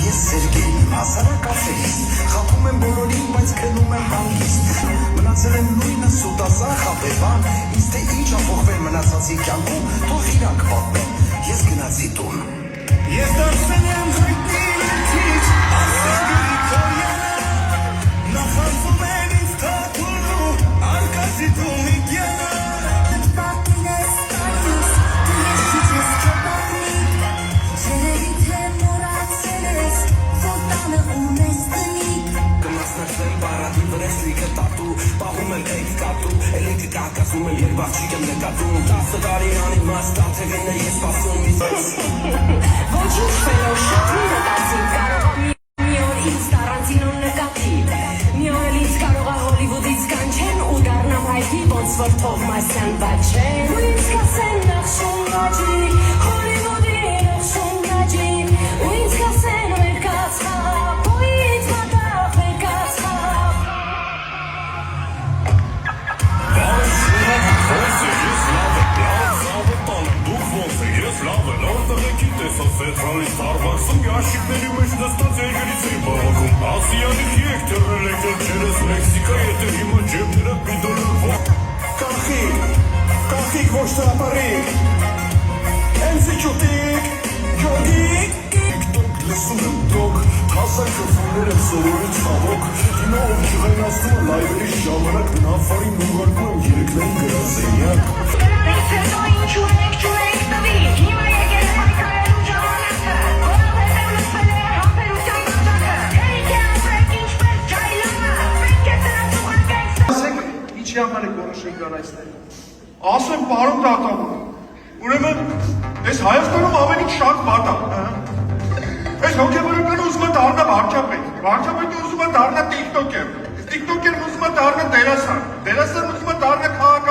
Ես Սերգեյն եմ, հասարակ աֆերիստ, խաբում եմ բոլորին, բայց քնում եմ հանգիստ, մնացել եմ նույնը սուտազան խաբեբան, ինձ թե ինչ ապոխվել մնացածի կյանքում, թող իրանք պատմեն, ես գնացի տուն։ Ես դարձել եմ հայտնի լեթիչ, ասել գրիքորյանը, նախանձում են ինձ թաթունու, արկասի տունիկյանը։ Պահում եմ էիք կատու, էլեկտրիկա հակասում եմ, երբ աղջիկ եմ նկատում 10 տարի անիվ մաստան, թևին է ես պասում Ոչինչ ֆելոշոտ մի նտասի, կարող մի օր ինձ տարանցին ու նկատի Մի օր էլ ինձ կարող է հոլիվուդից կանչեն ու դառնամ հայտնի ոնց որ Թովմասյան բաչեն Ու ինձ կասեն նախշուն գաջի, հոլիվուդի նախշուն գաջի Ու ինձ կասեն մեր կացխապ, ու ինձ մատաղ մեր կացխապ Սետրալի Ստարբաքսում ящикների մեջ նստած երգերից էի բաղաքում Ասիանից եկ թռել եք ջերես Մեքսիկա եթե հիմա ջեբները պիդոլոր Կանխիկ ոչ տրապարիկ Ենցի ճուտիկ, յոգիկ Տիկ-տոկ լսում եմ տոկ Հասակ կրվուներ եմ սովորի ծավոք Հիմա ով չղայնացնում է լայվերի ժամանակ Նավարին ուղարկում եմ երեքներին գրասենյակ Դրանից հետո ինչու եք տվի Հիմա եկել եմ այդքարելու ժամանակը Որովհետև լսվել է համբերության բաժակը Երիք է ապրեք ինչպես ջայլամը Պետք է սրանց ուղարկենք Ասեք, ինչի համար եք որոշել գալ այստեղ Ասում եմ պարոն դատավոր Ուրեմն, ես Հայաստանում ամեն ինչ շատ վատ է Ես հոգևորականը ուզում է դառնա վարչապետ Վարչապետը ուզում է դառնա տիկտոկեր Տիկտոկերն ուզում է դառնա դերասան Դերասան ուզում է դառնա քաղաք